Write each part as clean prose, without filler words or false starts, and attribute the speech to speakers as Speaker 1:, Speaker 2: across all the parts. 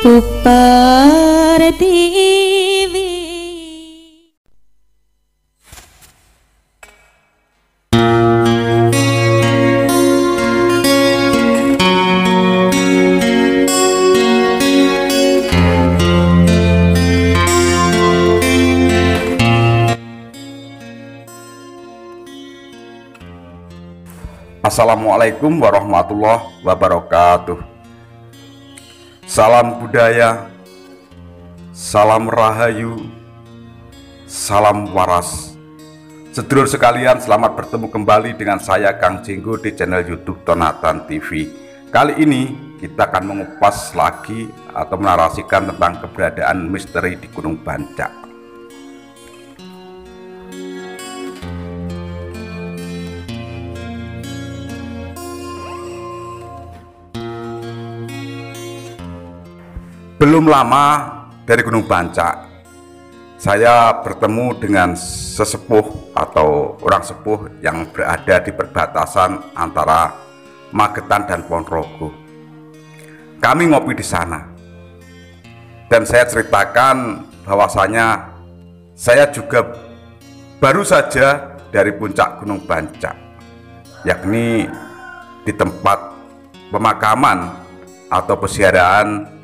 Speaker 1: Puper TV.
Speaker 2: Assalamualaikum warahmatullahi wabarakatuh. Salam budaya, salam rahayu, salam waras. Sedulur sekalian, selamat bertemu kembali dengan saya Kang Jenggo di channel YouTube Tonatan TV. Kali ini kita akan mengupas lagi atau menarasikan tentang keberadaan misteri di Gunung Bancak. Belum lama dari Gunung Bancak, saya bertemu dengan sesepuh atau orang sepuh yang berada di perbatasan antara Magetan dan Ponorogo. Kami ngopi di sana, dan saya ceritakan bahwasanya saya juga baru saja dari puncak Gunung Bancak, yakni di tempat pemakaman atau peziarahan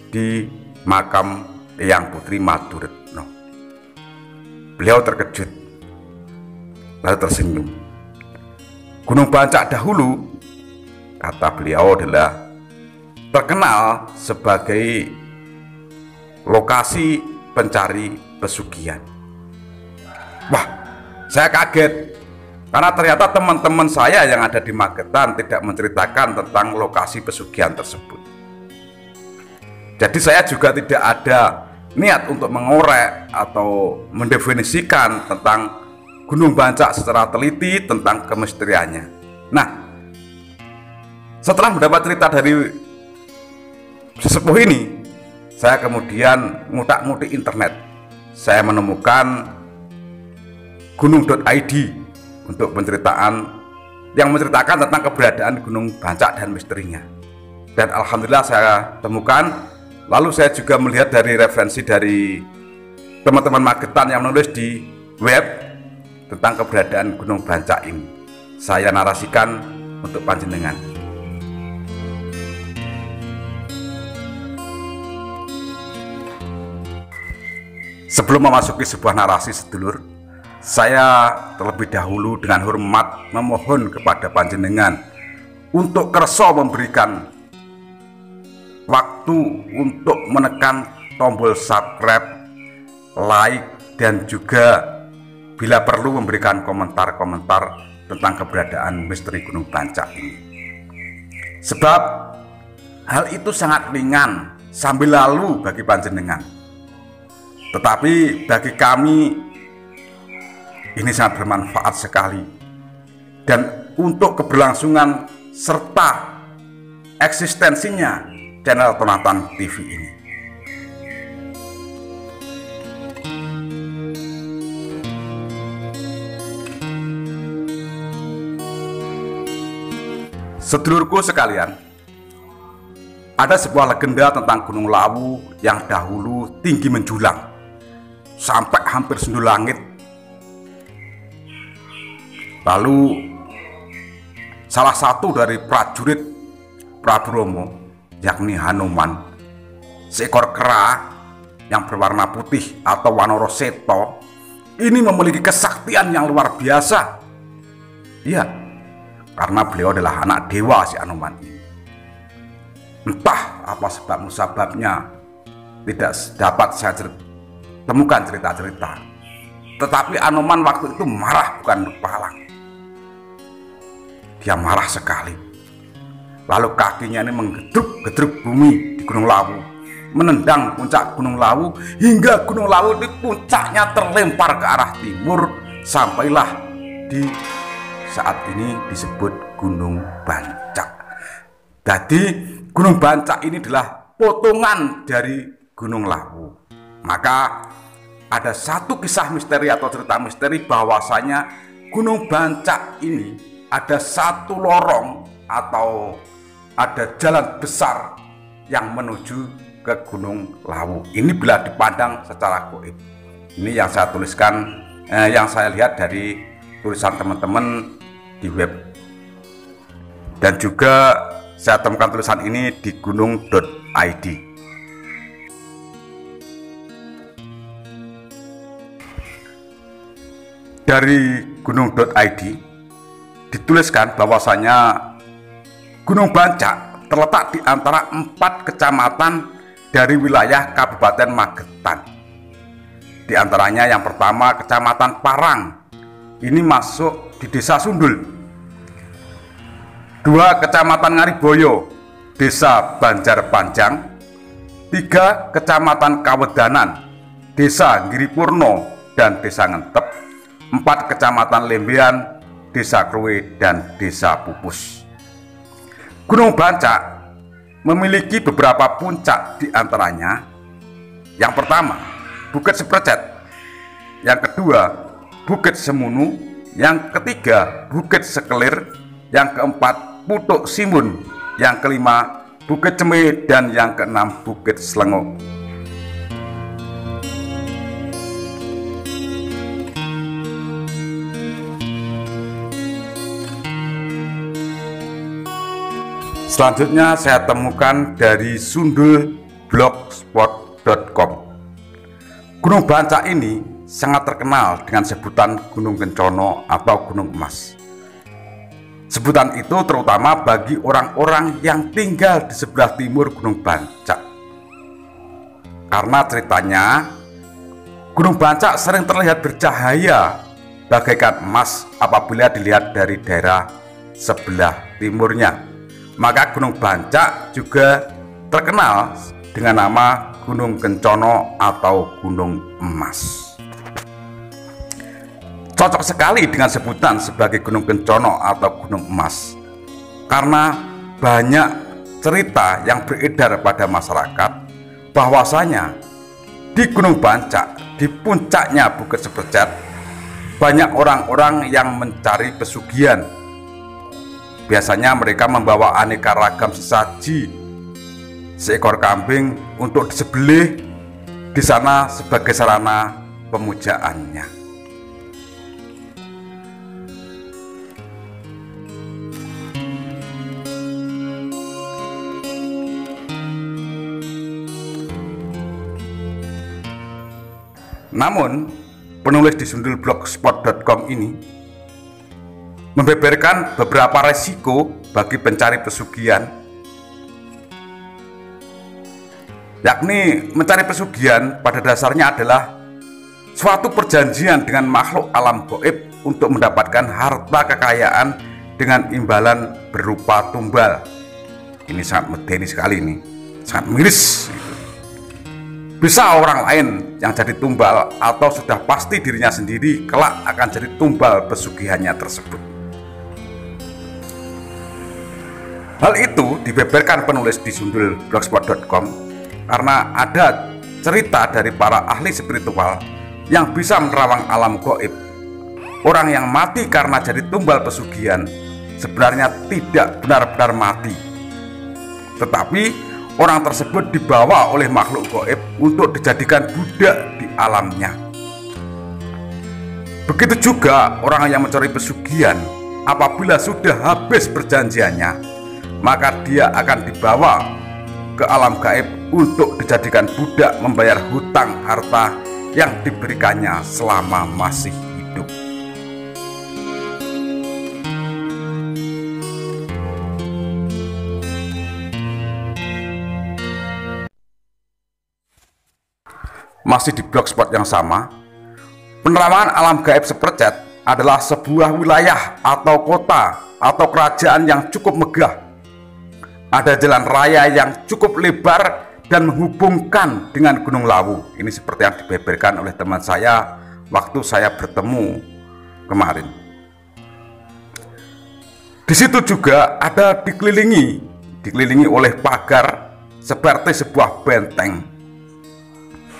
Speaker 2: di makam Eyang Putri Maduretno. Beliau terkejut lalu tersenyum. Gunung Bancak dahulu, kata beliau, adalah terkenal sebagai lokasi pencari pesugihan. Wah, saya kaget karena ternyata teman-teman saya yang ada di Magetan tidak menceritakan tentang lokasi pesugihan tersebut. Jadi saya juga tidak ada niat untuk mengorek atau mendefinisikan tentang Gunung Bancak secara teliti tentang kemisteriannya. Nah, setelah mendapat cerita dari sesepuh ini, saya kemudian ngutak-ngutik internet. Saya menemukan gunung.id untuk penceritaan yang menceritakan tentang keberadaan Gunung Bancak dan misterinya. Dan alhamdulillah saya temukan. Lalu saya juga melihat dari referensi dari teman-teman Magetan yang menulis di web tentang keberadaan Gunung Bancak ini. Saya narasikan untuk panjenengan. Sebelum memasuki sebuah narasi, sedulur, saya terlebih dahulu dengan hormat memohon kepada panjenengan untuk kersa memberikan waktu untuk menekan tombol subscribe, like, dan juga bila perlu memberikan komentar-komentar tentang keberadaan misteri Gunung Bancak ini. Sebab hal itu sangat ringan sambil lalu bagi panjenengan, tetapi bagi kami ini sangat bermanfaat sekali. Dan untuk keberlangsungan serta eksistensinya channel Tonatan TV ini. Sedulurku sekalian, ada sebuah legenda tentang Gunung Lawu yang dahulu tinggi menjulang sampai hampir sendul langit. Lalu salah satu dari prajurit Prabu Romo, yakni Hanuman, seekor kera yang berwarna putih atau Wanara Seta, ini memiliki kesaktian yang luar biasa. Iya, karena beliau adalah anak dewa si Hanuman ini. Entah apa sebab musababnya tidak dapat saya temukan cerita-cerita, tetapi Hanuman waktu itu marah bukan palang. Dia marah sekali. Lalu kakinya ini menggedruk-gedruk bumi di Gunung Lawu, menendang puncak Gunung Lawu hingga Gunung Lawu di puncaknya terlempar ke arah timur, sampailah di saat ini disebut Gunung Bancak. Jadi Gunung Bancak ini adalah potongan dari Gunung Lawu. Maka ada satu kisah misteri atau cerita misteri bahwasanya Gunung Bancak ini ada satu lorong atau ada jalan besar yang menuju ke Gunung Lawu. Ini bila dipandang secara goib. Ini yang saya tuliskan, yang saya lihat dari tulisan teman-teman di web. Dan juga saya temukan tulisan ini di gunung.id. Dari gunung.id dituliskan bahwasanya Gunung Bancak terletak di antara 4 kecamatan dari wilayah Kabupaten Magetan. Di antaranya yang pertama Kecamatan Parang, ini masuk di Desa Sundul. 2 Kecamatan Ngariboyo, Desa Banjar Panjang. 3 Kecamatan Kawedanan, Desa Giripurno dan Desa Ngentep. 4 Kecamatan Lembean, Desa Kruwe dan Desa Pupus. Gunung Bancak memiliki beberapa puncak, di antaranya yang pertama Bukit Seprecet, yang kedua Bukit Semunu, yang ketiga Bukit Sekelir, yang keempat Putuk Simun, yang kelima Bukit Ceme, dan yang keenam Bukit Slengok. Selanjutnya saya temukan dari sundulblogspot.com. Gunung Bancak ini sangat terkenal dengan sebutan Gunung Kencono atau Gunung Emas. Sebutan itu terutama bagi orang-orang yang tinggal di sebelah timur Gunung Bancak. Karena ceritanya Gunung Bancak sering terlihat bercahaya bagaikan emas apabila dilihat dari daerah sebelah timurnya. Maka Gunung Bancak juga terkenal dengan nama Gunung Kencono atau Gunung Emas. Cocok sekali dengan sebutan sebagai Gunung Kencono atau Gunung Emas, karena banyak cerita yang beredar pada masyarakat bahwasanya di Gunung Bancak, di puncaknya Bukit Seprecet, banyak orang-orang yang mencari pesugihan. Biasanya mereka membawa aneka ragam sesaji, seekor kambing untuk disembelih di sana sebagai sarana pemujaannya. Namun, penulis di sundulblogspot.com ini membeberkan beberapa resiko bagi pencari pesugihan, yakni mencari pesugihan pada dasarnya adalah suatu perjanjian dengan makhluk alam gaib untuk mendapatkan harta kekayaan dengan imbalan berupa tumbal. Ini sangat medeni sekali, ini sangat miris. Bisa orang lain yang jadi tumbal atau sudah pasti dirinya sendiri kelak akan jadi tumbal pesugihannya tersebut. Hal itu dibeberkan penulis di sundulblogspot.com karena ada cerita dari para ahli spiritual yang bisa menerawang alam gaib. Orang yang mati karena jadi tumbal pesugihan sebenarnya tidak benar-benar mati, tetapi orang tersebut dibawa oleh makhluk gaib untuk dijadikan budak di alamnya. Begitu juga orang yang mencari pesugihan, apabila sudah habis perjanjiannya, maka dia akan dibawa ke alam gaib untuk dijadikan budak membayar hutang harta yang diberikannya selama masih hidup. Masih di blogspot yang sama, penerawangan alam gaib Seprecet adalah sebuah wilayah atau kota atau kerajaan yang cukup megah. Ada jalan raya yang cukup lebar dan menghubungkan dengan Gunung Lawu. Ini seperti yang dibeberkan oleh teman saya waktu saya bertemu kemarin. Di situ juga ada dikelilingi oleh pagar seperti sebuah benteng.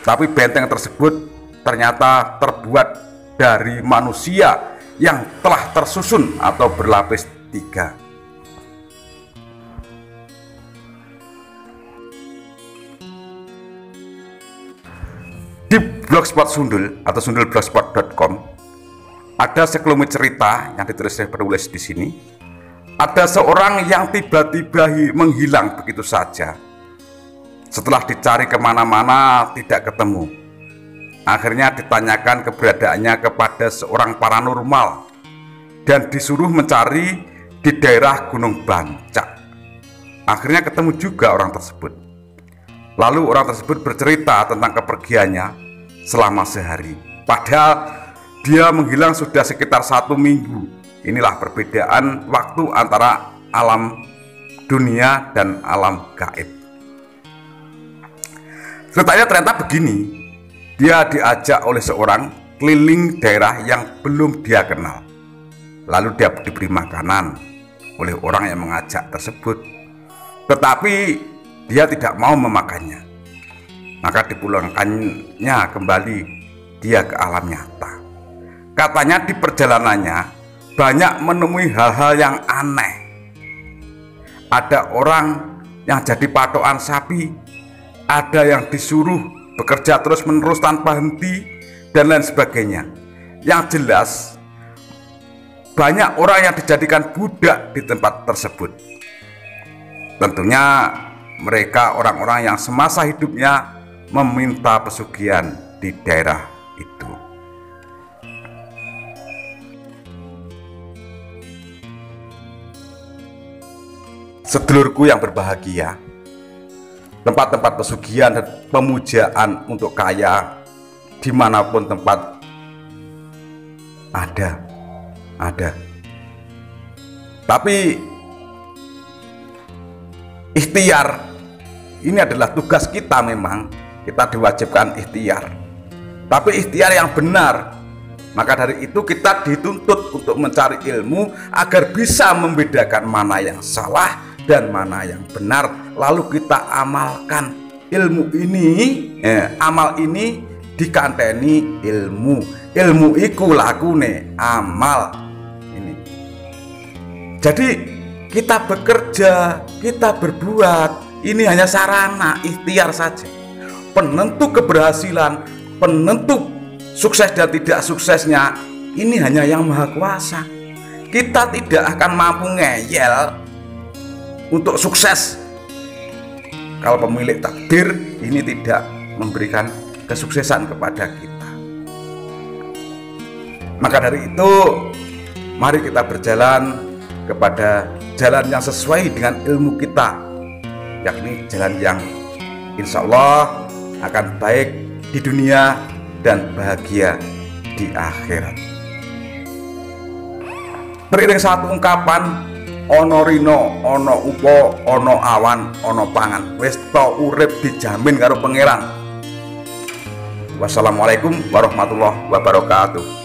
Speaker 2: Tapi benteng tersebut ternyata terbuat dari manusia yang telah tersusun atau berlapis 3. blogspot Sundul atau sundulblogspot.com ada sekelumit cerita yang ditulis oleh penulis di sini. Ada seorang yang tiba-tiba menghilang begitu saja. Setelah dicari kemana-mana tidak ketemu. Akhirnya ditanyakan keberadaannya kepada seorang paranormal dan disuruh mencari di daerah Gunung Bancak. Akhirnya ketemu juga orang tersebut. Lalu orang tersebut bercerita tentang kepergiannya selama sehari. Padahal dia menghilang sudah sekitar 1 minggu. Inilah perbedaan waktu antara alam dunia dan alam gaib. Ceritanya ternyata begini. Dia diajak oleh seorang keliling daerah yang belum dia kenal. Lalu dia diberi makanan oleh orang yang mengajak tersebut. Tetapi dia tidak mau memakannya. Maka dipulangkannya kembali dia ke alam nyata. Katanya di perjalanannya banyak menemui hal-hal yang aneh. Ada orang yang jadi patokan sapi, ada yang disuruh bekerja terus-menerus tanpa henti, dan lain sebagainya. Yang jelas, banyak orang yang dijadikan budak di tempat tersebut. Tentunya mereka orang-orang yang semasa hidupnya meminta pesugihan di daerah itu. Sedulurku yang berbahagia, tempat-tempat pesugihan dan pemujaan untuk kaya dimanapun tempat ada. Tapi ikhtiar ini adalah tugas kita. Memang kita diwajibkan ikhtiar, tapi ikhtiar yang benar. Maka dari itu kita dituntut untuk mencari ilmu agar bisa membedakan mana yang salah dan mana yang benar, lalu kita amalkan ilmu ini. Amal ini dikanteni ilmu iku lakune amal ini. Jadi kita bekerja, kita berbuat, ini hanya sarana, ikhtiar saja. Penentu keberhasilan, penentu sukses dan tidak suksesnya ini hanya yang Maha Kuasa. Kita tidak akan mampu ngeyel untuk sukses kalau pemilik takdir ini tidak memberikan kesuksesan kepada kita. Maka dari itu, mari kita berjalan kepada jalan yang sesuai dengan ilmu kita, yakni jalan yang insya Allah akan baik di dunia dan bahagia di akhirat. Teriring satu ungkapan, ono rino, ono upo, ono awan, ono pangan. Wis to urip dijamin karo pangeran. Wassalamualaikum warahmatullahi wabarakatuh.